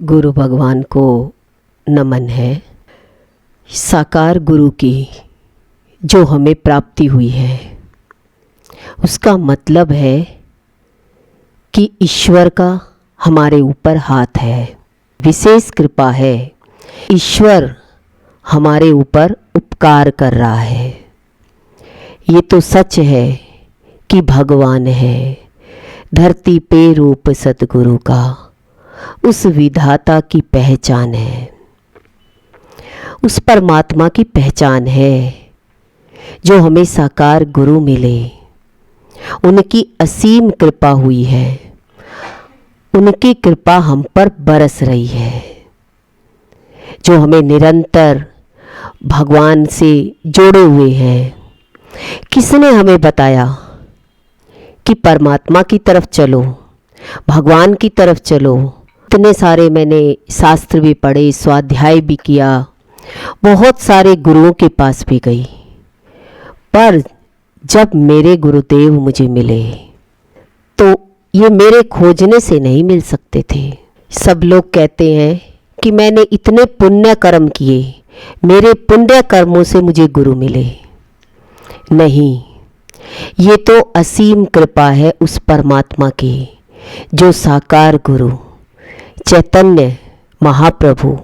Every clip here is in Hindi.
गुरु भगवान को नमन है। साकार गुरु की जो हमें प्राप्ति हुई है उसका मतलब है कि ईश्वर का हमारे ऊपर हाथ है, विशेष कृपा है। ईश्वर हमारे ऊपर उपकार कर रहा है। ये तो सच है कि भगवान है, धरती पे रूप सतगुरु का, उस विधाता की पहचान है, उस परमात्मा की पहचान है जो हमें साकार गुरु मिले। उनकी असीम कृपा हुई है, उनकी कृपा हम पर बरस रही है, जो हमें निरंतर भगवान से जोड़े हुए हैं। किसने हमें बताया कि परमात्मा की तरफ चलो, भगवान की तरफ चलो? इतने सारे मैंने शास्त्र भी पढ़े, स्वाध्याय भी किया, बहुत सारे गुरुओं के पास भी गई, पर जब मेरे गुरुदेव मुझे मिले तो ये मेरे खोजने से नहीं मिल सकते थे। सब लोग कहते हैं कि मैंने इतने पुण्य कर्म किए, मेरे पुण्य कर्मों से मुझे गुरु मिले। नहीं, ये तो असीम कृपा है उस परमात्मा की, जो साकार गुरु चैतन्य महाप्रभु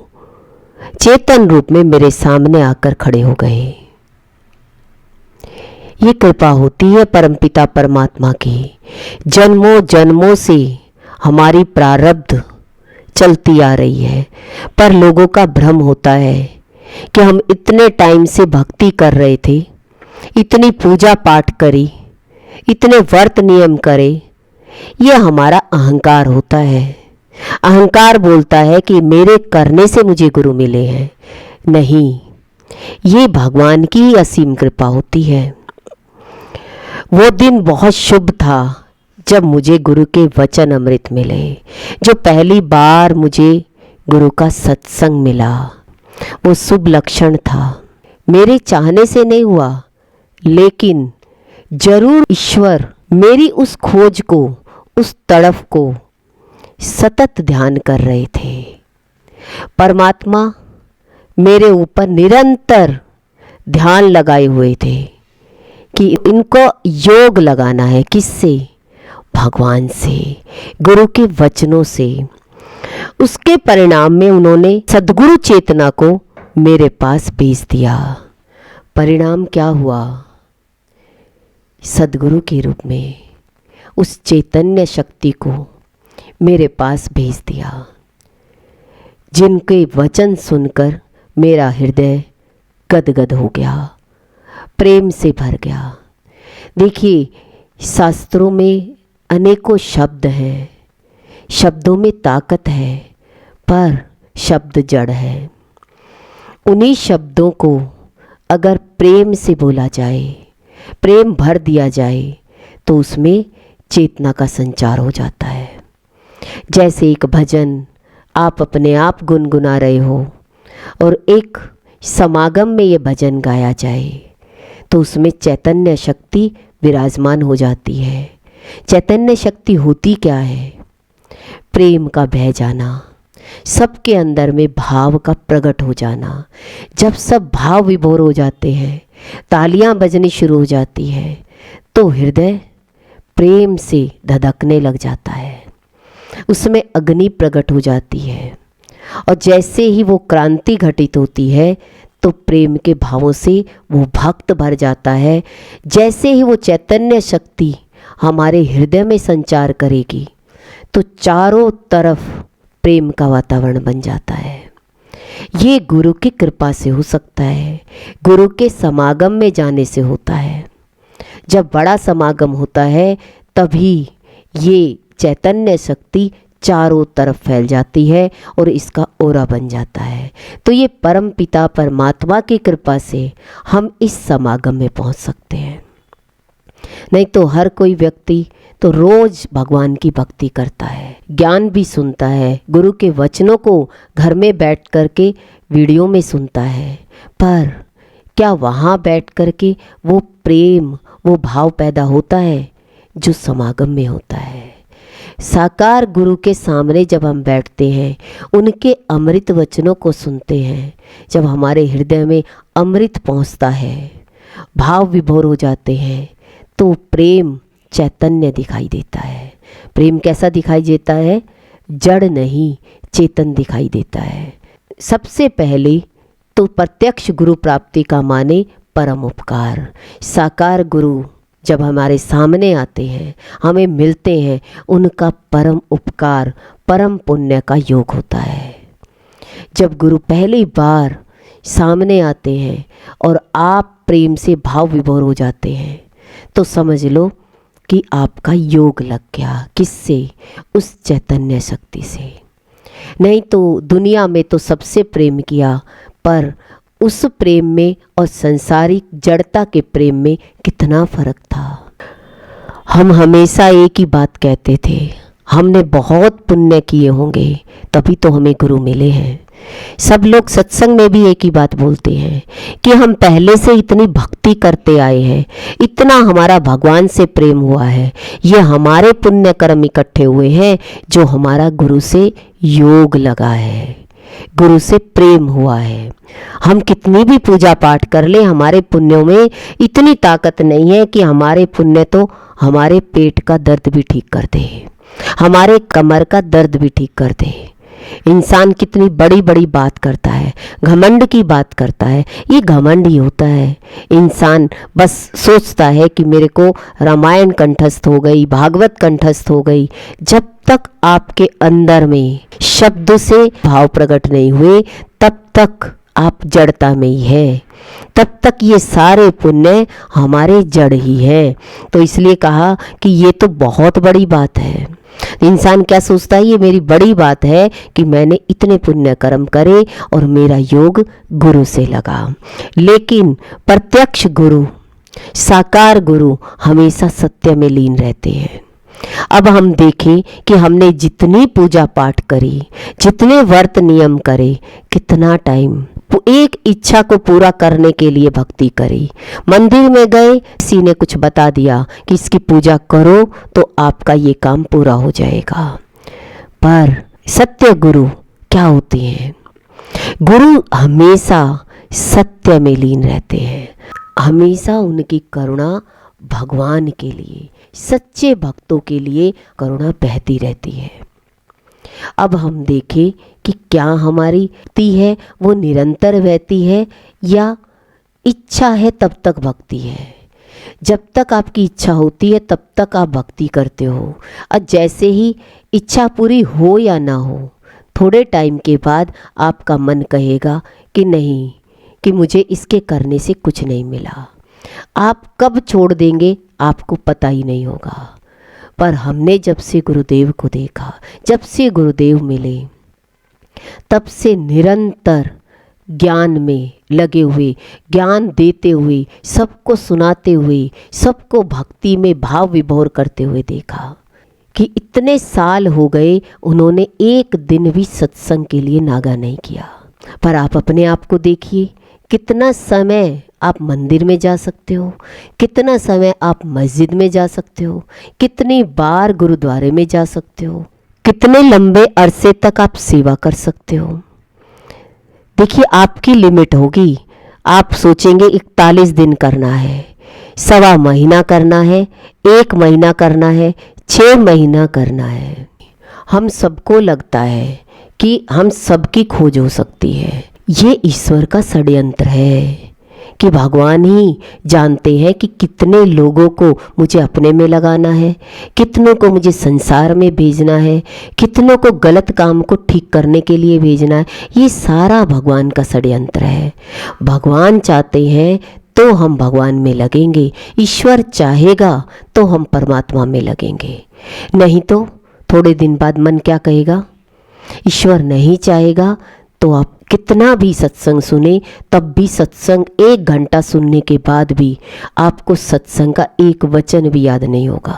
चेतन रूप में मेरे सामने आकर खड़े हो गए। ये कृपा होती है परमपिता परमात्मा की। जन्मों जन्मों से हमारी प्रारब्ध चलती आ रही है, पर लोगों का भ्रम होता है कि हम इतने टाइम से भक्ति कर रहे थे, इतनी पूजा पाठ करी, इतने व्रत नियम करे। ये हमारा अहंकार होता है। अहंकार बोलता है कि मेरे करने से मुझे गुरु मिले हैं। नहीं, ये भगवान की ही असीम कृपा होती है। वो दिन बहुत शुभ था जब मुझे गुरु के वचन अमृत मिले, जो पहली बार मुझे गुरु का सत्संग मिला। वो शुभ लक्षण था। मेरे चाहने से नहीं हुआ, लेकिन जरूर ईश्वर मेरी उस खोज को, उस तड़फ को सतत ध्यान कर रहे थे। परमात्मा मेरे ऊपर निरंतर ध्यान लगाए हुए थे कि इनको योग लगाना है। किससे? भगवान से, गुरु के वचनों से। उसके परिणाम में उन्होंने सद्गुरु चेतना को मेरे पास भेज दिया। परिणाम क्या हुआ? सद्गुरु के रूप में उस चैतन्य शक्ति को मेरे पास भेज दिया, जिनके वचन सुनकर मेरा हृदय गदगद हो गया, प्रेम से भर गया। देखिए, शास्त्रों में अनेकों शब्द हैं, शब्दों में ताकत है, पर शब्द जड़ है। उन्हीं शब्दों को अगर प्रेम से बोला जाए, प्रेम भर दिया जाए, तो उसमें चेतना का संचार हो जाता है। जैसे एक भजन आप अपने आप गुनगुना रहे हो और एक समागम में ये भजन गाया जाए, तो उसमें चैतन्य शक्ति विराजमान हो जाती है। चैतन्य शक्ति होती क्या है? प्रेम का बह जाना, सबके अंदर में भाव का प्रकट हो जाना। जब सब भाव विभोर हो जाते हैं, तालियां बजनी शुरू हो जाती है, तो हृदय प्रेम से धधकने लग जाता है, उसमें अग्नि प्रकट हो जाती है। और जैसे ही वो क्रांति घटित होती है, तो प्रेम के भावों से वो भक्त भर जाता है। जैसे ही वो चैतन्य शक्ति हमारे हृदय में संचार करेगी, तो चारों तरफ प्रेम का वातावरण बन जाता है। ये गुरु की कृपा से हो सकता है, गुरु के समागम में जाने से होता है। जब बड़ा समागम होता है, तभी ये चैतन्य शक्ति चारों तरफ फैल जाती है और इसका ओरा बन जाता है। तो ये परम पिता परमात्मा की कृपा से हम इस समागम में पहुंच सकते हैं। नहीं तो हर कोई व्यक्ति तो रोज भगवान की भक्ति करता है, ज्ञान भी सुनता है, गुरु के वचनों को घर में बैठ करके वीडियो में सुनता है, पर क्या वहाँ बैठ करके वो प्रेम, वो भाव पैदा होता है जो समागम में होता है? साकार गुरु के सामने जब हम बैठते हैं, उनके अमृत वचनों को सुनते हैं, जब हमारे हृदय में अमृत पहुंचता है, भाव विभोर हो जाते हैं, तो प्रेम चैतन्य दिखाई देता है। प्रेम कैसा दिखाई देता है? जड़ नहीं, चेतन दिखाई देता है। सबसे पहले तो प्रत्यक्ष गुरु प्राप्ति का माने परम उपकार। साकार गुरु जब हमारे सामने आते हैं, हमें मिलते हैं, उनका परम उपकार, परम पुण्य का योग होता है। जब गुरु पहली बार सामने आते हैं और आप प्रेम से भाव विभोर हो जाते हैं, तो समझ लो कि आपका योग लग गया। किससे? उस चैतन्य शक्ति से। नहीं तो दुनिया में तो सबसे प्रेम किया, पर उस प्रेम में और संसारिक जड़ता के प्रेम में कितना फर्क था। हम हमेशा एक ही बात कहते थे, हमने बहुत पुण्य किए होंगे तभी तो हमें गुरु मिले हैं। सब लोग सत्संग में भी एक ही बात बोलते हैं कि हम पहले से इतनी भक्ति करते आए हैं, इतना हमारा भगवान से प्रेम हुआ है, ये हमारे पुण्य कर्म इकट्ठे हुए हैं जो हमारा गुरु से योग लगा है, गुरु से प्रेम हुआ है। हम कितनी भी पूजा पाठ कर ले, हमारे पुण्यों में इतनी ताकत नहीं है कि हमारे पुण्य तो हमारे पेट का दर्द भी ठीक कर दे, हमारे कमर का दर्द भी ठीक कर दे। इंसान कितनी बड़ी बड़ी बात करता है, घमंड की बात करता है, ये घमंड ही होता है। इंसान बस सोचता है कि मेरे को रामायण कंठस्थ हो गई, भागवत कंठस्थ हो गई। जब तक आपके अंदर में शब्द से भाव प्रकट नहीं हुए, तब तक आप जड़ता में ही है, तब तक ये सारे पुण्य हमारे जड़ ही है। तो इसलिए कहा कि ये तो बहुत बड़ी बात है। इंसान क्या सोचता है? ये मेरी बड़ी बात है कि मैंने इतने पुण्य कर्म करे और मेरा योग गुरु से लगा। लेकिन प्रत्यक्ष गुरु, साकार गुरु हमेशा सत्य में लीन रहते हैं। अब हम देखें कि हमने जितनी पूजा पाठ करी, जितने व्रत नियम करे, कितना टाइम एक इच्छा को पूरा करने के लिए भक्ति करी। मंदिर में गए, किसी ने कुछ बता दिया कि इसकी पूजा करो तो आपका ये काम पूरा हो जाएगा। पर सत्य गुरु क्या होते हैं? गुरु हमेशा सत्य में लीन रहते हैं, हमेशा उनकी करुणा भगवान के लिए, सच्चे भक्तों के लिए करुणा बहती रहती है। अब हम देखें कि क्या हमारी भक्ति है वो निरंतर बहती है या इच्छा है तब तक भक्ति है। जब तक आपकी इच्छा होती है तब तक आप भक्ति करते हो, और जैसे ही इच्छा पूरी हो या ना हो, थोड़े टाइम के बाद आपका मन कहेगा कि नहीं, कि मुझे इसके करने से कुछ नहीं मिला। आप कब छोड़ देंगे आपको पता ही नहीं होगा। पर हमने जब से गुरुदेव को देखा, जब से गुरुदेव मिले, तब से निरंतर ज्ञान में लगे हुए, ज्ञान देते हुए, सबको सुनाते हुए, सबको भक्ति में भाव विभोर करते हुए देखा कि इतने साल हो गए उन्होंने एक दिन भी सत्संग के लिए नागा नहीं किया। पर आप अपने आप को देखिए, कितना समय आप मंदिर में जा सकते हो, कितना समय आप मस्जिद में जा सकते हो, कितनी बार गुरुद्वारे में जा सकते हो, कितने लंबे अरसे तक आप सेवा कर सकते हो। देखिए आपकी लिमिट होगी। आप सोचेंगे 41 दिन करना है, सवा महीना करना है, 1 महीना करना है, 6 महीना करना है। हम सबको लगता है कि हम सबकी खोज हो सकती है। ये ईश्वर का षड्यंत्र है कि भगवान ही जानते हैं कि कितने लोगों को मुझे अपने में लगाना है, कितनों को मुझे संसार में भेजना है, कितनों को गलत काम को ठीक करने के लिए भेजना है। ये सारा भगवान का षड्यंत्र है। भगवान चाहते हैं तो हम भगवान में लगेंगे, ईश्वर चाहेगा तो हम परमात्मा में लगेंगे। नहीं तो थोड़े दिन बाद मन क्या कहेगा? ईश्वर नहीं चाहेगा तो आप कितना भी सत्संग सुने, तब भी सत्संग 1 घंटा सुनने के बाद भी आपको सत्संग का एक वचन भी याद नहीं होगा।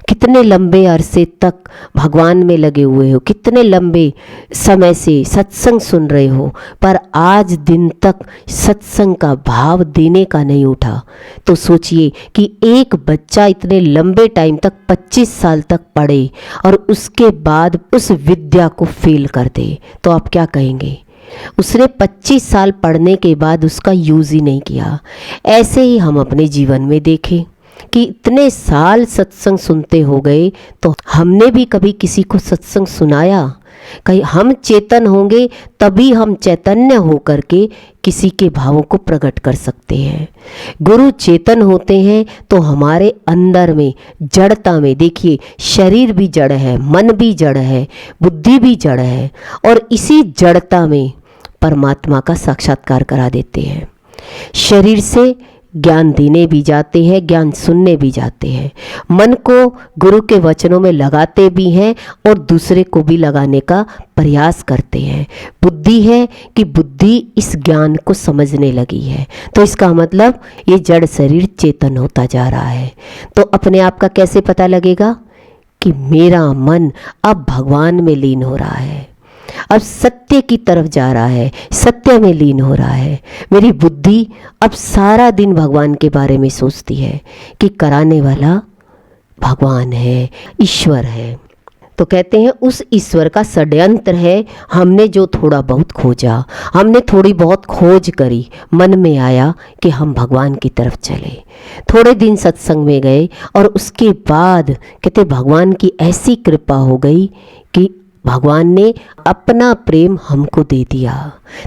कितने लंबे अरसे तक भगवान में लगे हुए हो, कितने लंबे समय से सत्संग सुन रहे हो, पर आज दिन तक सत्संग का भाव देने का नहीं उठा। तो सोचिए कि एक बच्चा इतने लंबे टाइम तक 25 साल तक पढ़े और उसके बाद उस विद्या को फेल कर दे, तो आप क्या कहेंगे? उसने 25 साल पढ़ने के बाद उसका यूज़ ही नहीं किया। ऐसे ही हम अपने जीवन में देखें कि इतने साल सत्संग सुनते हो गए, तो हमने भी कभी किसी को सत्संग सुनाया? कहीं हम चेतन होंगे तभी हम चैतन्य होकर के किसी के भावों को प्रकट कर सकते हैं। गुरु चेतन होते हैं तो हमारे अंदर में जड़ता में, देखिए शरीर भी जड़ है, मन भी जड़ है, बुद्धि भी जड़ है, और इसी जड़ता में परमात्मा का साक्षात्कार करा देते हैं। शरीर से ज्ञान देने भी जाते हैं, ज्ञान सुनने भी जाते हैं, मन को गुरु के वचनों में लगाते भी हैं और दूसरे को भी लगाने का प्रयास करते हैं। बुद्धि है कि बुद्धि इस ज्ञान को समझने लगी है, तो इसका मतलब ये जड़ शरीर चेतन होता जा रहा है। तो अपने आप का कैसे पता लगेगा कि मेरा मन अब भगवान में लीन हो रहा है, अब सत्य की तरफ जा रहा है, सत्य में लीन हो रहा है। मेरी बुद्धि अब सारा दिन भगवान के बारे में सोचती है कि कराने वाला भगवान है, ईश्वर है। तो कहते हैं उस ईश्वर का षड्यंत्र है। हमने जो थोड़ा बहुत खोजा, हमने थोड़ी बहुत खोज करी, मन में आया कि हम भगवान की तरफ चले, थोड़े दिन सत्संग में गए और उसके बाद कहते भगवान की ऐसी कृपा हो गई कि भगवान ने अपना प्रेम हमको दे दिया।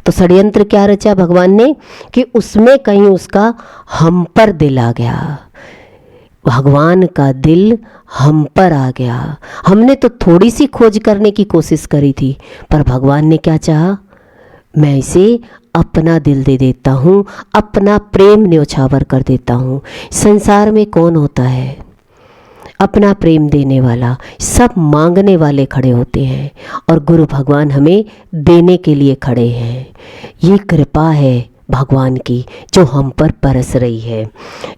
तो षड्यंत्र क्या रचा भगवान ने कि उसमें कहीं उसका हम पर दिल आ गया, भगवान का दिल हम पर आ गया। हमने तो थोड़ी सी खोज करने की कोशिश करी थी, पर भगवान ने क्या चाहा? मैं इसे अपना दिल दे देता हूँ, अपना प्रेम न्योछावर कर देता हूँ। संसार में कौन होता है अपना प्रेम देने वाला? सब मांगने वाले खड़े होते हैं और गुरु भगवान हमें देने के लिए खड़े हैं। ये कृपा है भगवान की जो हम पर बरस रही है।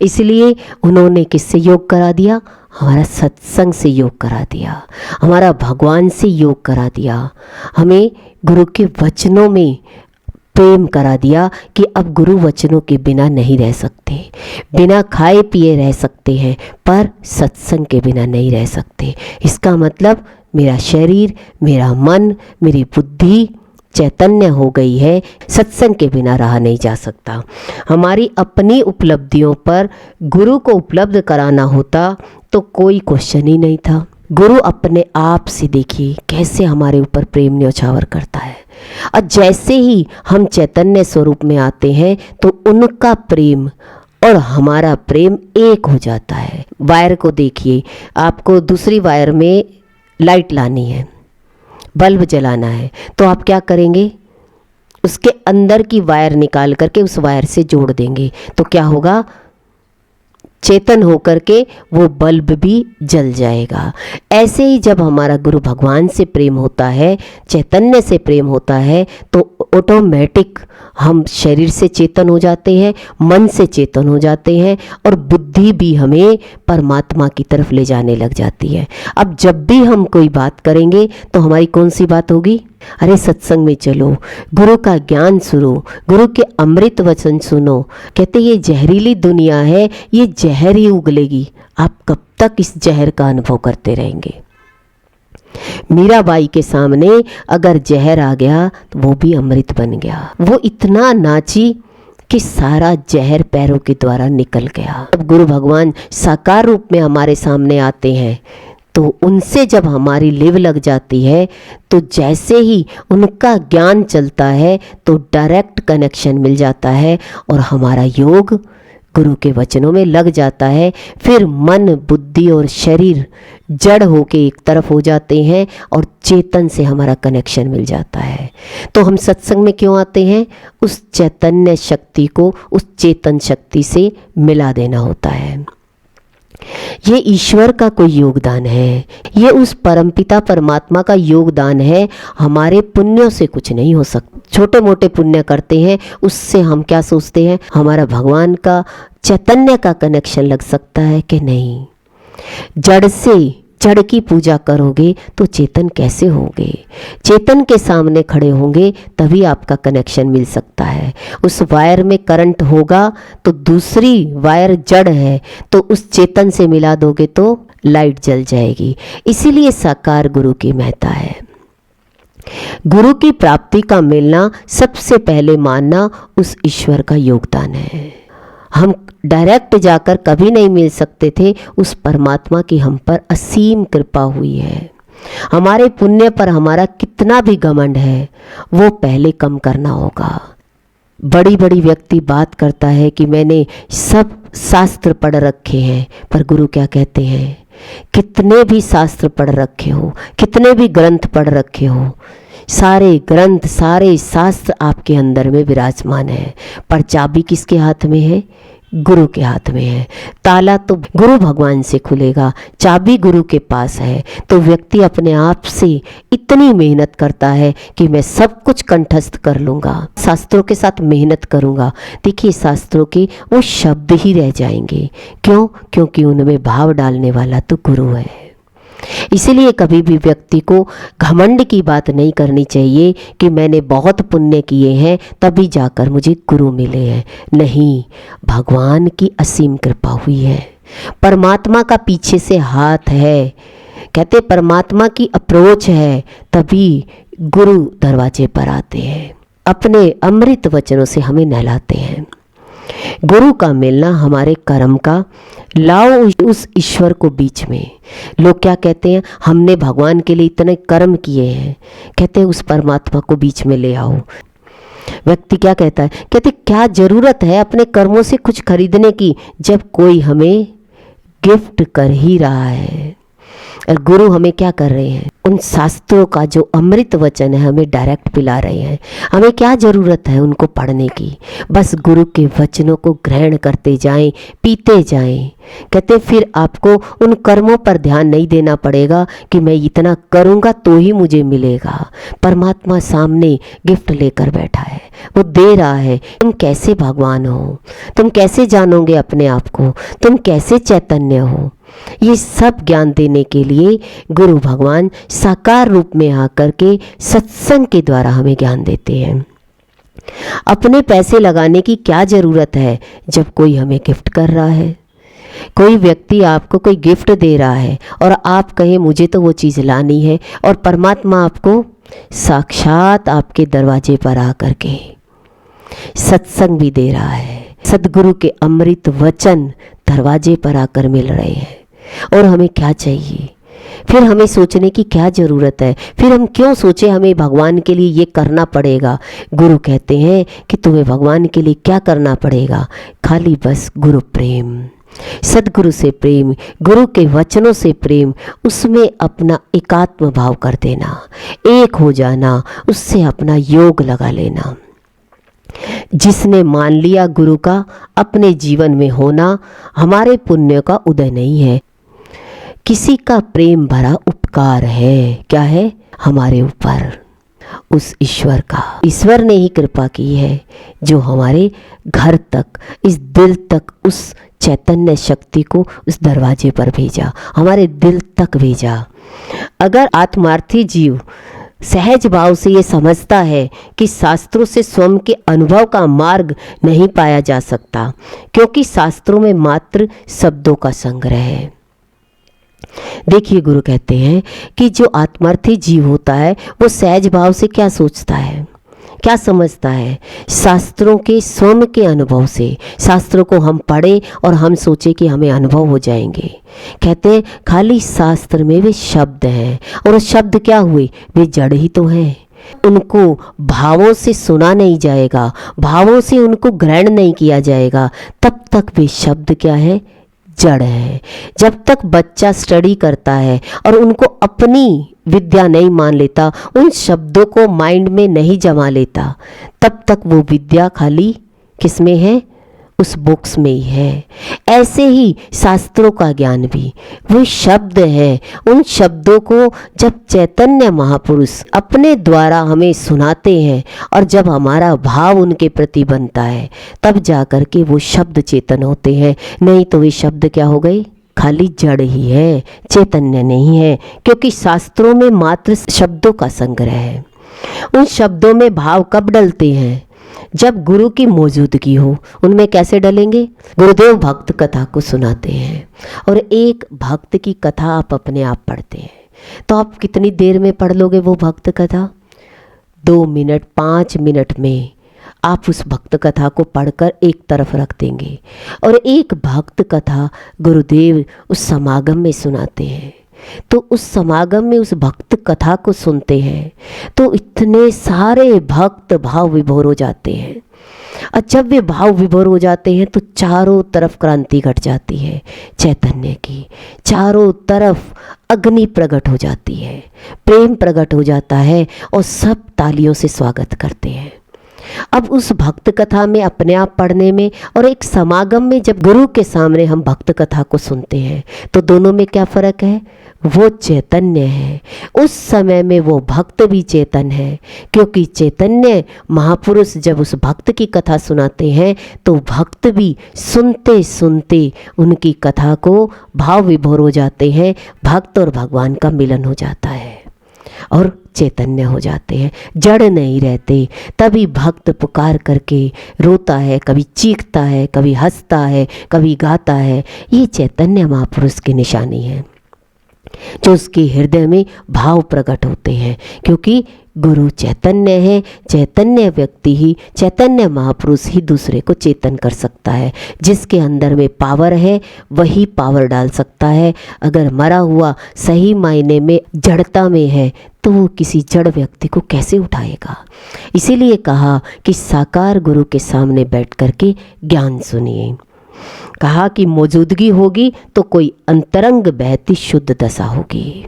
इसलिए उन्होंने किससे योग करा दिया? हमारा सत्संग से योग करा दिया, हमारा भगवान से योग करा दिया, हमें गुरु के वचनों में प्रेम करा दिया कि अब गुरु वचनों के बिना नहीं रह सकते, बिना खाए पिए रह सकते हैं, पर सत्संग के बिना नहीं रह सकते। इसका मतलब मेरा शरीर, मेरा मन, मेरी बुद्धि चैतन्य हो गई है, सत्संग के बिना रहा नहीं जा सकता। हमारी अपनी उपलब्धियों पर गुरु को उपलब्ध कराना होता तो कोई क्वेश्चन ही नहीं था। गुरु अपने आप से देखिए कैसे हमारे ऊपर प्रेम न्योछावर करता है, और जैसे ही हम चैतन्य स्वरूप में आते हैं तो उनका प्रेम और हमारा प्रेम एक हो जाता है। वायर को देखिए, आपको दूसरी वायर में लाइट लानी है, बल्ब जलाना है, तो आप क्या करेंगे? उसके अंदर की वायर निकाल करके उस वायर से जोड़ देंगे, तो क्या होगा? चेतन होकर के वो बल्ब भी जल जाएगा। ऐसे ही जब हमारा गुरु भगवान से प्रेम होता है, चैतन्य से प्रेम होता है, तो ऑटोमेटिक हम शरीर से चेतन हो जाते हैं, मन से चेतन हो जाते हैं, और बुद्धि भी हमें परमात्मा की तरफ ले जाने लग जाती है। अब जब भी हम कोई बात करेंगे तो हमारी कौन सी बात होगी? अरे सत्संग में चलो, गुरु का ज्ञान सुनो, गुरु के अमृत वचन सुनो। कहते ये जहरीली दुनिया है, ये जहर ही उगलेगी, आप कब तक इस जहर का अनुभव करते रहेंगे? मीराबाई के सामने अगर जहर आ गया तो वो भी अमृत बन गया। वो इतना नाची कि सारा जहर पैरों के द्वारा निकल गया। जब गुरु भगवान साकार रूप में हमारे सामने आते हैं तो उनसे जब हमारी लिव लग जाती है, तो जैसे ही उनका ज्ञान चलता है तो डायरेक्ट कनेक्शन मिल जाता है और हमारा योग गुरु के वचनों में लग जाता है। फिर मन, बुद्धि और शरीर जड़ होके एक तरफ हो जाते हैं और चेतन से हमारा कनेक्शन मिल जाता है। तो हम सत्संग में क्यों आते हैं? उस चैतन्य शक्ति को उस चेतन शक्ति से मिला देना होता है। ये ईश्वर का कोई योगदान है, ये उस परमपिता परमात्मा का योगदान है। हमारे पुण्यों से कुछ नहीं हो सकता। छोटे मोटे पुण्य करते हैं, उससे हम क्या सोचते हैं? हमारा भगवान का चैतन्य का कनेक्शन लग सकता है कि नहीं। जड़ से जड़ की पूजा करोगे तो चेतन कैसे होगे? चेतन के सामने खड़े होंगे तभी आपका कनेक्शन मिल सकता है। उस वायर में करंट होगा तो दूसरी वायर जड़ है, तो उस चेतन से मिला दोगे तो लाइट जल जाएगी। इसीलिए साकार गुरु की महत्ता है। गुरु की प्राप्ति का मिलना सबसे पहले मानना उस ईश्वर का योगदान है। हम डायरेक्ट जाकर कभी नहीं मिल सकते थे, उस परमात्मा की हम पर असीम कृपा हुई है। हमारे पुण्य पर हमारा कितना भी घमंड है वो पहले कम करना होगा। बड़ी बड़ी व्यक्ति बात करता है कि मैंने सब शास्त्र पढ़ रखे हैं, पर गुरु क्या कहते हैं? कितने भी शास्त्र पढ़ रखे हो, कितने भी ग्रंथ पढ़ रखे हो, सारे ग्रंथ सारे शास्त्र आपके अंदर में विराजमान है, पर चाबी किसके हाथ में है? गुरु के हाथ में है। ताला तो गुरु भगवान से खुलेगा, चाबी गुरु के पास है। तो व्यक्ति अपने आप से इतनी मेहनत करता है कि मैं सब कुछ कंठस्थ कर लूँगा, शास्त्रों के साथ मेहनत करूँगा। देखिए शास्त्रों के वो शब्द ही रह जाएंगे। क्यों? क्योंकि उनमें भाव डालने वाला तो गुरु है। इसीलिए कभी भी व्यक्ति को घमंड की बात नहीं करनी चाहिए कि मैंने बहुत पुण्य किए हैं तभी जाकर मुझे गुरु मिले हैं। नहीं, भगवान की असीम कृपा हुई है, परमात्मा का पीछे से हाथ है। कहते परमात्मा की अप्रोच है, तभी गुरु दरवाजे पर आते हैं, अपने अमृत वचनों से हमें नहलाते हैं। गुरु का मिलना हमारे कर्म का, लाओ उस ईश्वर को बीच में। लोग क्या कहते हैं? हमने भगवान के लिए इतने कर्म किए हैं, कहते हैं उस परमात्मा को बीच में ले आओ। व्यक्ति क्या कहता है? कहते क्या जरूरत है अपने कर्मों से कुछ खरीदने की, जब कोई हमें गिफ्ट कर ही रहा है। और गुरु हमें क्या कर रहे हैं? उन शास्त्रों का जो अमृत वचन है हमें डायरेक्ट पिला रहे हैं। हमें क्या ज़रूरत है उनको पढ़ने की? बस गुरु के वचनों को ग्रहण करते जाएं, पीते जाएं। कहते फिर आपको उन कर्मों पर ध्यान नहीं देना पड़ेगा कि मैं इतना करूँगा तो ही मुझे मिलेगा। परमात्मा सामने गिफ्ट लेकर बैठा है, वो दे रहा है। तुम कैसे भगवान हो? तुम कैसे जानोगे अपने आप को? तुम कैसे चैतन्य हो? ये सब ज्ञान देने के लिए गुरु भगवान साकार रूप में आकर के सत्संग के द्वारा हमें ज्ञान देते हैं। अपने पैसे लगाने की क्या ज़रूरत है जब कोई हमें गिफ्ट कर रहा है? कोई व्यक्ति आपको कोई गिफ्ट दे रहा है और आप कहें मुझे तो वो चीज़ लानी है, और परमात्मा आपको साक्षात आपके दरवाजे पर आकर के सत्संग भी दे रहा है। सद्गुरु के अमृत वचन दरवाजे पर आकर मिल रहे हैं। और हमें क्या चाहिए? फिर हमें सोचने की क्या ज़रूरत है? फिर हम क्यों सोचे हमें भगवान के लिए ये करना पड़ेगा? गुरु कहते हैं कि तुम्हें भगवान के लिए क्या करना पड़ेगा? खाली बस गुरु प्रेम, सद्गुरु से प्रेम, गुरु के वचनों से प्रेम, उसमें अपना एकात्म भाव कर देना, एक हो जाना, उससे अपना योग लगा लेना। जिसने मान लिया गुरु का अपने जीवन में होना, हमारे पुण्य का उदय नहीं है, किसी का प्रेम भरा उपकार है। क्या है? हमारे ऊपर उस ईश्वर का। ईश्वर ने ही कृपा की है जो हमारे घर तक, इस दिल तक, उस चैतन्य शक्ति को उस दरवाजे पर भेजा, हमारे दिल तक भेजा। अगर आत्मार्थी जीव सहज भाव से ये समझता है कि शास्त्रों से स्वयं के अनुभव का मार्ग नहीं पाया जा सकता, क्योंकि शास्त्रों में मात्र शब्दों का संग्रह है। देखिए गुरु कहते हैं कि जो आत्मार्थी जीव होता है वो सहज भाव से क्या सोचता है, क्या समझता है? शास्त्रों के स्वयं के अनुभव से। शास्त्रों को हम पढ़े और हम सोचे कि हमें अनुभव हो जाएंगे। कहते हैं खाली शास्त्र में वे शब्द हैं, और शब्द क्या हुए? वे जड़ ही तो हैं। उनको भावों से सुना नहीं जाएगा, भावों से उनको ग्रहण नहीं किया जाएगा, तब तक वे शब्द क्या है? जड़ है। जब तक बच्चा स्टडी करता है और उनको अपनी विद्या नहीं मान लेता, उन शब्दों को माइंड में नहीं जमा लेता, तब तक वो विद्या खाली किस में है? उस बुक्स में ही है। ऐसे ही शास्त्रों का ज्ञान भी वो शब्द है। उन शब्दों को जब चैतन्य महापुरुष अपने द्वारा हमें सुनाते हैं और जब हमारा भाव उनके प्रति बनता है, तब जा कर के वो शब्द चेतन होते हैं। नहीं तो वे शब्द क्या हो गए? खाली जड़ ही है, चैतन्य नहीं है, क्योंकि शास्त्रों में मात्र शब्दों का संग्रह है। उन शब्दों में भाव कब डलते हैं? जब गुरु की मौजूदगी हो। उनमें कैसे डलेंगे? गुरुदेव भक्त कथा को सुनाते हैं और एक भक्त की कथा आप अपने आप पढ़ते हैं, तो आप कितनी देर में पढ़ लोगे वो भक्त कथा? 2 मिनट 5 मिनट में आप उस भक्त कथा को पढ़कर एक तरफ रख देंगे। और एक भक्त कथा गुरुदेव उस समागम में सुनाते हैं, तो उस समागम में उस भक्त कथा को सुनते हैं तो इतने सारे भक्त भाव विभोर हो जाते हैं। और जब वे भाव विभोर हो जाते हैं तो चारों तरफ क्रांति घट जाती है चैतन्य की, चारों तरफ अग्नि प्रकट हो जाती है, प्रेम प्रकट हो जाता है और सब तालियों से स्वागत करते हैं। अब उस भक्त कथा में अपने आप पढ़ने में और एक समागम में जब गुरु के सामने हम भक्त कथा को सुनते हैं तो दोनों में क्या फ़र्क है? वो चैतन्य है, उस समय में वो भक्त भी चेतन है, क्योंकि चैतन्य महापुरुष जब उस भक्त की कथा सुनाते हैं तो भक्त भी सुनते सुनते उनकी कथा को भाव विभोर हो जाते हैं, भक्त और भगवान का मिलन हो जाता है और चैतन्य हो जाते हैं, जड़ नहीं रहते। तभी भक्त पुकार करके रोता है, कभी चीखता है, कभी हंसता है, कभी गाता है। ये चैतन्य महापुरुष की निशानी है, जो उसके हृदय में भाव प्रकट होते हैं, क्योंकि गुरु चैतन्य है। चैतन्य व्यक्ति ही, चैतन्य महापुरुष ही दूसरे को चेतन कर सकता है। जिसके अंदर में पावर है वही पावर डाल सकता है। अगर मरा हुआ सही मायने में जड़ता में है तो वो किसी जड़ व्यक्ति को कैसे उठाएगा? इसीलिए कहा कि साकार गुरु के सामने बैठ करके ज्ञान सुनिए। कहा कि मौजूदगी होगी तो कोई अंतरंग बहती शुद्ध दशा होगी।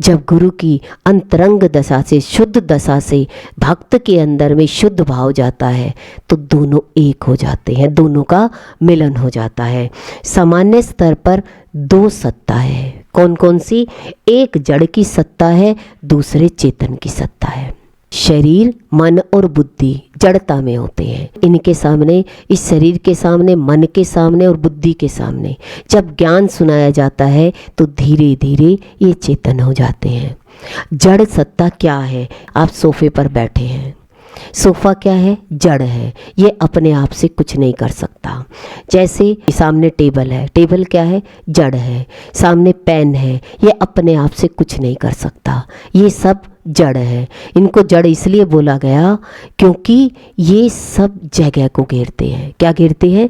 जब गुरु की अंतरंग दशा से, शुद्ध दशा से भक्त के अंदर में शुद्ध भाव जाता है तो दोनों एक हो जाते हैं, दोनों का मिलन हो जाता है। सामान्य स्तर पर 2 सत्ता है। कौन कौन सी? एक जड़ की सत्ता है, दूसरे चेतन की सत्ता है। शरीर, मन और बुद्धि जड़ता में होते हैं। इनके सामने, इस शरीर के सामने, मन के सामने और बुद्धि के सामने जब ज्ञान सुनाया जाता है तो धीरे धीरे ये चेतन हो जाते हैं। जड़ सत्ता क्या है? आप सोफे पर बैठे हैं, सोफा क्या है? जड़ है, ये अपने आप से कुछ नहीं कर सकता। जैसे सामने टेबल है, टेबल क्या है? जड़ है। सामने पेन है, ये अपने आप से कुछ नहीं कर सकता, ये सब जड़ है। इनको जड़ इसलिए बोला गया क्योंकि ये सब जगह को घेरते हैं। क्या घेरते हैं?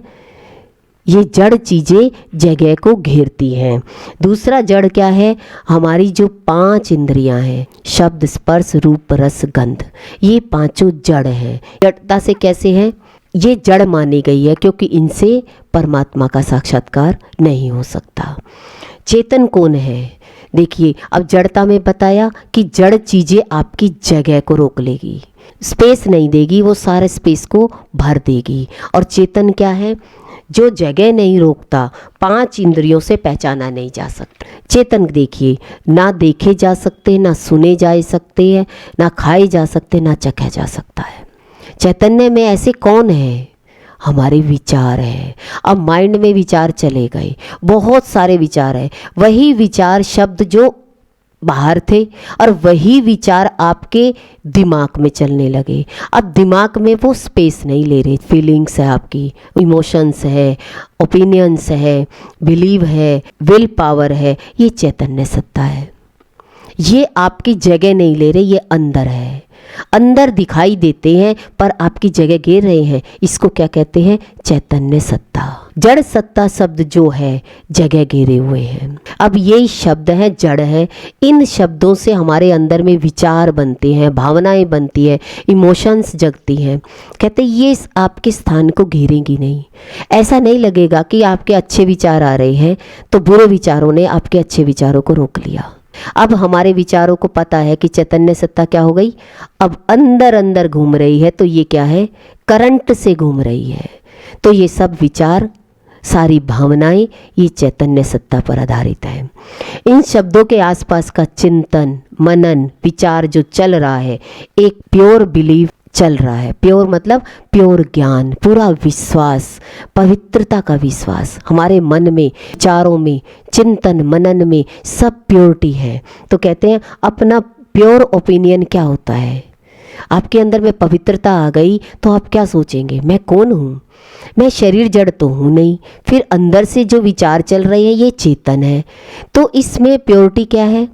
ये जड़ चीज़ें जगह को घेरती हैं। दूसरा जड़ क्या है? हमारी जो 5 इंद्रियां हैं, शब्द, स्पर्श, रूप, रस, गंध, ये 5 जड़ हैं। जड़ता से कैसे हैं? ये जड़ मानी गई है क्योंकि इनसे परमात्मा का साक्षात्कार नहीं हो सकता। चेतन कौन है? देखिए, अब जड़ता में बताया कि जड़ चीज़ें आपकी जगह को रोक लेगी, स्पेस नहीं देगी, वो सारे स्पेस को भर देगी। और चेतन क्या है? जो जगह नहीं रोकता, 5 इंद्रियों से पहचाना नहीं जा सकता। चेतन देखिए, ना देखे जा सकते, ना सुने जा सकते हैं, ना खाए जा सकते, ना चखे जा सकता है। चैतन्य में ऐसे कौन है? हमारे विचार हैं। अब माइंड में विचार चले गए, बहुत सारे विचार हैं। वही विचार शब्द जो बाहर थे और वही विचार आपके दिमाग में चलने लगे। अब दिमाग में वो स्पेस नहीं ले रहे। फीलिंग्स है, आपकी इमोशंस है, ओपिनियंस है, बिलीव है, विल पावर है, ये चैतन्य सत्ता है। ये आपकी जगह नहीं ले रहे, ये अंदर है, अंदर दिखाई देते हैं पर आपकी जगह घेर रहे हैं। इसको क्या कहते हैं? चैतन्य सत्ता। जड़ सत्ता शब्द जो है जगह घेरे हुए हैं। अब यही शब्द हैं, जड़ है। इन शब्दों से हमारे अंदर में विचार बनते हैं, भावनाएं बनती हैं, इमोशंस जगती हैं। कहते ये आपके स्थान को घेरेंगी नहीं। ऐसा नहीं लगेगा कि आपके अच्छे विचार आ रहे हैं तो बुरे विचारों ने आपके अच्छे विचारों को रोक लिया। अब हमारे विचारों को पता है कि चैतन्य सत्ता क्या हो गई, अब अंदर अंदर घूम रही है। तो ये क्या है? करंट से घूम रही है। तो ये सब विचार, सारी भावनाएं, ये चैतन्य सत्ता पर आधारित है। इन शब्दों के आसपास का चिंतन, मनन, विचार जो चल रहा है, एक प्योर बिलीव चल रहा है। प्योर मतलब प्योर ज्ञान, पूरा विश्वास, पवित्रता का विश्वास हमारे मन में, विचारों में, चिंतन मनन में सब प्योरिटी है। तो कहते हैं अपना प्योर ओपिनियन क्या होता है। आपके अंदर में पवित्रता आ गई तो आप क्या सोचेंगे, मैं कौन हूँ, मैं शरीर जड़ तो हूँ नहीं, फिर अंदर से जो विचार चल रहे हैं ये चेतन है। तो इसमें प्योरिटी क्या है,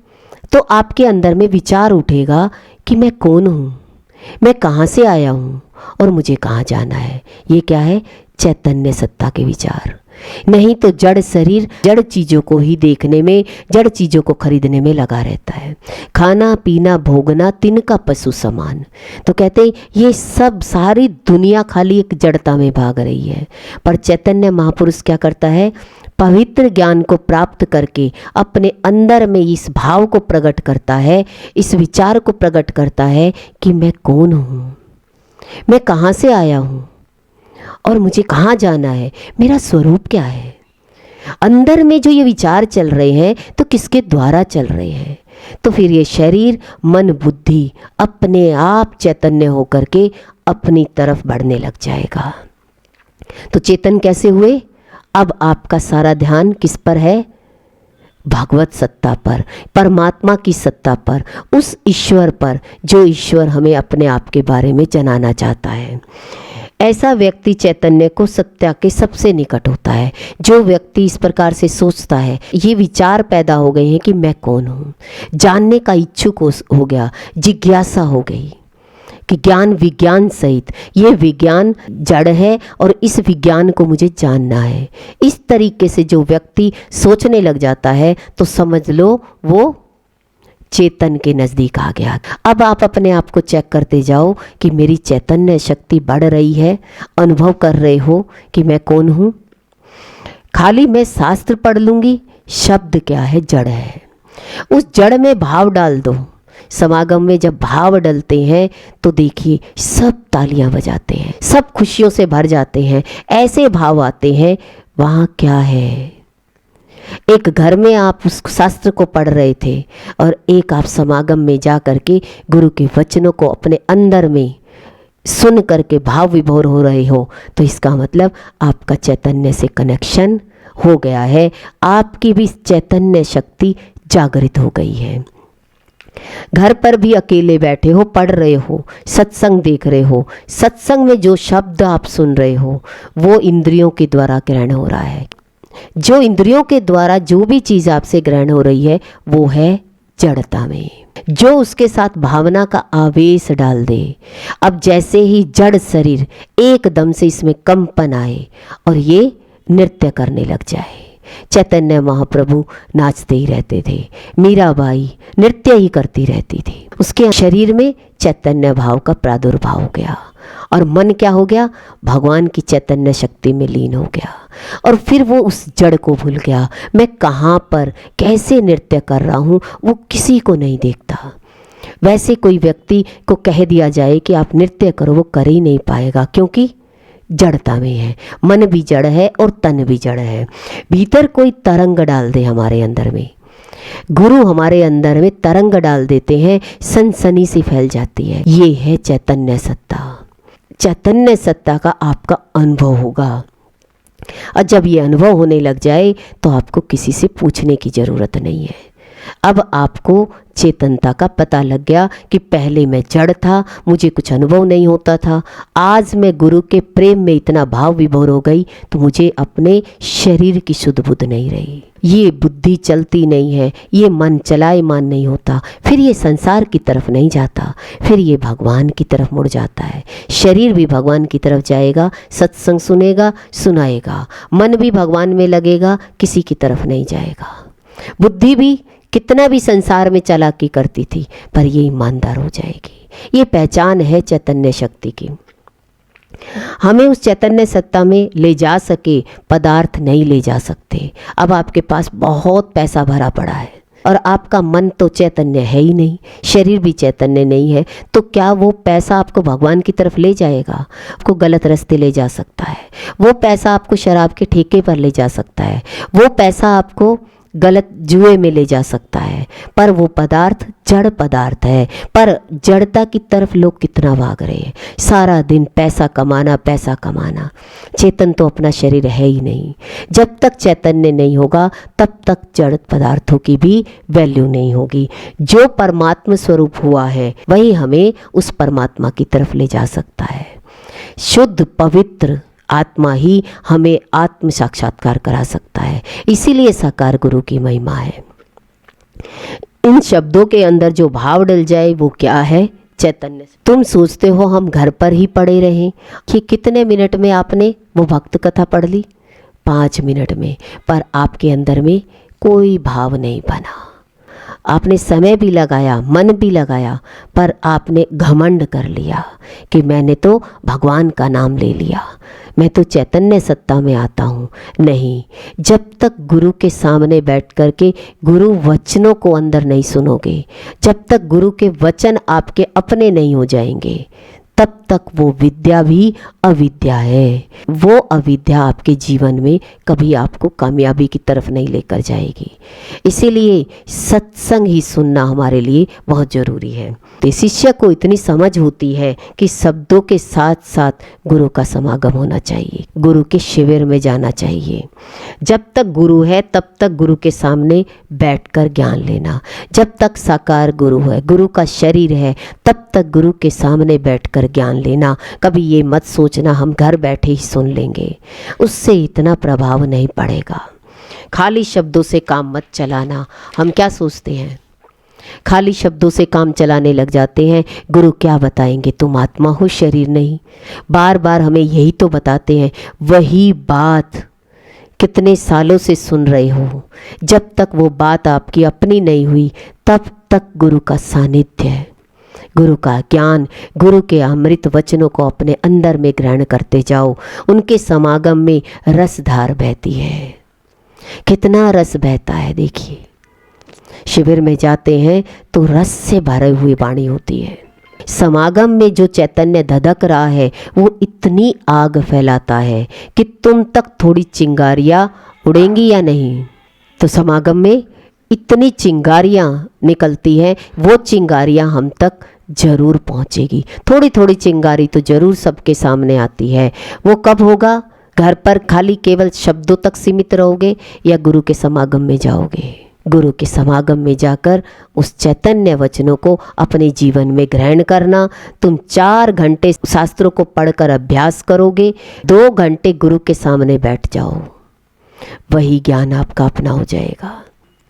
तो आपके अंदर में विचार उठेगा कि मैं कौन हूँ, मैं कहाँ से आया हूँ और मुझे कहाँ जाना है। ये क्या है, चैतन्य सत्ता के विचार। नहीं तो जड़ शरीर जड़ चीज़ों को ही देखने में, जड़ चीज़ों को खरीदने में लगा रहता है। खाना पीना भोगना तिनका पशु समान। तो कहते हैं ये सब सारी दुनिया खाली एक जड़ता में भाग रही है। पर चैतन्य महापुरुष क्या करता है, पवित्र ज्ञान को प्राप्त करके अपने अंदर में इस भाव को प्रकट करता है, इस विचार को प्रकट करता है कि मैं कौन हूँ, मैं कहाँ से आया हूँ और मुझे कहाँ जाना है, मेरा स्वरूप क्या है। अंदर में जो ये विचार चल रहे हैं तो किसके द्वारा चल रहे हैं, तो फिर ये शरीर मन बुद्धि अपने आप चैतन्य होकर के अपनी तरफ बढ़ने लग जाएगा। तो चेतन कैसे हुए, अब आपका सारा ध्यान किस पर है, भगवत सत्ता पर, परमात्मा की सत्ता पर, उस ईश्वर पर जो ईश्वर हमें अपने आप के बारे में जनाना चाहता है। ऐसा व्यक्ति चैतन्य को सत्या के सबसे निकट होता है। जो व्यक्ति इस प्रकार से सोचता है, ये विचार पैदा हो गए हैं कि मैं कौन हूँ, जानने का इच्छुक हो गया, जिज्ञासा हो गई कि ज्ञान विज्ञान सहित ये विज्ञान जड़ है और इस विज्ञान को मुझे जानना है। इस तरीके से जो व्यक्ति सोचने लग जाता है तो समझ लो वो चेतन के नज़दीक आ गया। अब आप अपने आप को चेक करते जाओ कि मेरी चैतन्य शक्ति बढ़ रही है, अनुभव कर रहे हो कि मैं कौन हूँ। खाली मैं शास्त्र पढ़ लूँगी, शब्द क्या है, जड़ है। उस जड़ में भाव डाल दो। समागम में जब भाव डलते हैं तो देखिए सब तालियां बजाते हैं, सब खुशियों से भर जाते हैं। ऐसे भाव आते हैं, वहाँ क्या है। एक घर में आप उस शास्त्र को पढ़ रहे थे और एक आप समागम में जा करके गुरु के वचनों को अपने अंदर में सुन करके भाव विभोर हो रहे हो, तो इसका मतलब आपका चैतन्य से कनेक्शन हो गया है, आपकी भी चैतन्य शक्ति जागृत हो गई है। घर पर भी अकेले बैठे हो, पढ़ रहे हो, सत्संग देख रहे हो, सत्संग में जो शब्द आप सुन रहे हो वो इंद्रियों के द्वारा ग्रहण हो रहा है। जो इंद्रियों के द्वारा जो भी चीज़ आपसे ग्रहण हो रही है वो है जड़ता में। जो उसके साथ भावना का आवेश डाल दे, अब जैसे ही जड़ शरीर एकदम से इसमें कंपन आए और ये नृत्य करने लग जाए। चैतन्य महाप्रभु नाचते ही रहते थे, मीराबाई नृत्य ही करती रहती थी। उसके शरीर में चैतन्य भाव का प्रादुर्भाव हो गया और मन क्या हो गया, भगवान की चैतन्य शक्ति में लीन हो गया। और फिर वो उस जड़ को भूल गया, मैं कहाँ पर कैसे नृत्य कर रहा हूँ वो किसी को नहीं देखता। वैसे कोई व्यक्ति को कह दिया जाए कि आप नृत्य करो, वो कर ही नहीं पाएगा, क्योंकि जड़ता में है। मन भी जड़ है और तन भी जड़ है। भीतर कोई तरंग डाल दे हमारे अंदर में, गुरु हमारे अंदर में तरंग डाल देते हैं, सनसनी सी फैल जाती है। ये है चैतन्य सत्ता। चैतन्य सत्ता का आपका अनुभव होगा और जब ये अनुभव होने लग जाए तो आपको किसी से पूछने की ज़रूरत नहीं है। अब आपको चेतनता का पता लग गया कि पहले मैं जड़ था, मुझे कुछ अनुभव नहीं होता था। आज मैं गुरु के प्रेम में इतना भाव विभोर हो गई तो मुझे अपने शरीर की शुद्ध बुद्ध नहीं रही, ये बुद्धि चलती नहीं है, ये मन चलायमान नहीं होता, फिर ये संसार की तरफ नहीं जाता, फिर ये भगवान की तरफ मुड़ जाता है। शरीर भी भगवान की तरफ जाएगा, सत्संग सुनेगा, सुनाएगा, मन भी भगवान में लगेगा, किसी की तरफ नहीं जाएगा। बुद्धि भी कितना भी संसार में चालाकी करती थी पर ये ईमानदार हो जाएगी। ये पहचान है चैतन्य शक्ति की। हमें उस चैतन्य सत्ता में ले जा सके पदार्थ नहीं ले जा सकते। अब आपके पास बहुत पैसा भरा पड़ा है और आपका मन तो चैतन्य है ही नहीं, शरीर भी चैतन्य नहीं है, तो क्या वो पैसा आपको भगवान की तरफ ले जाएगा? आपको गलत रास्ते ले जा सकता है। वो पैसा आपको शराब के ठेके पर ले जा सकता है। वो पैसा आपको गलत जुए में ले जा सकता है, पर वो पदार्थ जड़ पदार्थ है। पर जड़ता की तरफ लोग कितना भाग रहे हैं, सारा दिन पैसा कमाना पैसा कमाना। चेतन तो अपना शरीर है ही नहीं। जब तक चैतन्य नहीं होगा तब तक जड़ पदार्थों की भी वैल्यू नहीं होगी। जो परमात्मा स्वरूप हुआ है वही हमें उस परमात्मा की तरफ ले जा सकता है। शुद्ध पवित्र आत्मा ही हमें आत्म साक्षात्कार करा सकता है। इसीलिए साकार गुरु की महिमा है। इन शब्दों के अंदर जो भाव डल जाए वो क्या है? चैतन्य। तुम सोचते हो हम घर पर ही पड़े रहें कि कितने मिनट में आपने वो भक्त कथा पढ़ ली? 5 मिनट में। पर आपके अंदर में कोई भाव नहीं बना। आपने समय भी लगाया, मन भी लगाया, पर आपने घमंड कर लिया कि मैंने तो भगवान का नाम ले लिया, मैं तो चैतन्य सत्ता में आता हूँ। नहीं, जब तक गुरु के सामने बैठ कर के गुरु वचनों को अंदर नहीं सुनोगे, जब तक गुरु के वचन आपके अपने नहीं हो जाएंगे, तब तक वो विद्या भी अविद्या है। वो अविद्या आपके जीवन में कभी आपको कामयाबी की तरफ नहीं लेकर जाएगी। इसीलिए सत्संग ही सुनना हमारे लिए बहुत ज़रूरी है। तो शिष्य को इतनी समझ होती है कि शब्दों के साथ साथ गुरु का समागम होना चाहिए, गुरु के शिविर में जाना चाहिए। जब तक गुरु है तब तक गुरु के सामने बैठकर ज्ञान लेना। जब तक साकार गुरु है, गुरु का शरीर है, तब तक गुरु के सामने बैठकर ज्ञान लेना। कभी ये मत सोचना हम घर बैठे ही सुन लेंगे, उससे इतना प्रभाव नहीं पड़ेगा। खाली शब्दों से काम मत चलाना। हम क्या सोचते हैं, खाली शब्दों से काम चलाने लग जाते हैं। गुरु क्या बताएंगे, तुम आत्मा हो शरीर नहीं। बार बार हमें यही तो बताते हैं, वही बात कितने सालों से सुन रहे हो। जब तक वो बात आपकी अपनी नहीं हुई तब तक गुरु का सानिध्य है, गुरु का ज्ञान, गुरु के अमृत वचनों को अपने अंदर में ग्रहण करते जाओ। उनके समागम में रसधार बहती है। कितना रस बहता है देखिए। शिविर में जाते हैं तो रस से भरे हुई वाणी होती है। समागम में जो चैतन्य धधक रहा है वो इतनी आग फैलाता है कि तुम तक थोड़ी चिंगारियाँ उड़ेंगी या नहीं। तो समागम में इतनी चिंगारियाँ निकलती हैं, वो चिंगारियाँ हम तक जरूर पहुँचेगी। थोड़ी थोड़ी चिंगारी तो जरूर सबके सामने आती है। वो कब होगा? घर पर खाली केवल शब्दों तक सीमित रहोगे या गुरु के समागम में जाओगे? गुरु के समागम में जाकर उस चैतन्य वचनों को अपने जीवन में ग्रहण करना। तुम 4 घंटे शास्त्रों को पढ़कर अभ्यास करोगे, 2 घंटे गुरु के सामने बैठ जाओ, वही ज्ञान आपका अपना हो जाएगा।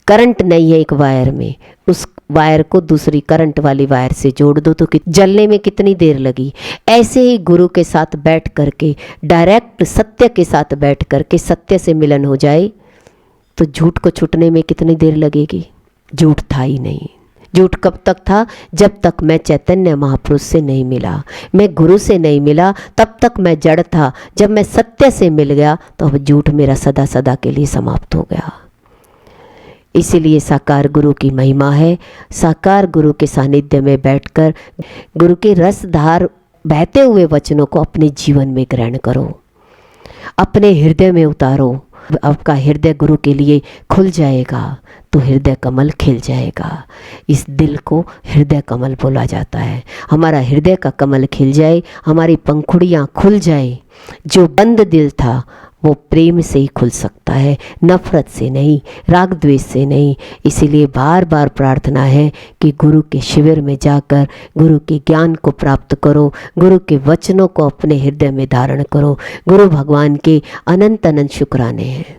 करंट नहीं है एक वायर में, उस वायर को दूसरी करंट वाली वायर से जोड़ दो तो जलने में कितनी देर लगी। ऐसे ही गुरु के साथ बैठ करके, डायरेक्ट सत्य के साथ बैठ करके सत्य से मिलन हो जाए तो झूठ को छूटने में कितनी देर लगेगी। झूठ था ही नहीं। झूठ कब तक था? जब तक मैं चैतन्य महापुरुष से नहीं मिला, मैं गुरु से नहीं मिला, तब तक मैं जड़ था। जब मैं सत्य से मिल गया तो अब झूठ मेरा सदा सदा के लिए समाप्त हो गया। इसीलिए साकार गुरु की महिमा है। साकार गुरु के सानिध्य में बैठकर गुरु के रसधार बहते हुए वचनों को अपने जीवन में ग्रहण करो, अपने हृदय में उतारो। आपका हृदय गुरु के लिए खुल जाएगा तो हृदय कमल खिल जाएगा। इस दिल को हृदय कमल बोला जाता है। हमारा हृदय का कमल खिल जाए, हमारी पंखुड़ियाँ खुल जाए। जो बंद दिल था वो प्रेम से ही खुल सकता है, नफरत से नहीं, राग द्वेष से नहीं। इसीलिए बार बार प्रार्थना है कि गुरु के शिविर में जाकर गुरु के ज्ञान को प्राप्त करो, गुरु के वचनों को अपने हृदय में धारण करो। गुरु भगवान के अनंत अनंत शुक्राने हैं।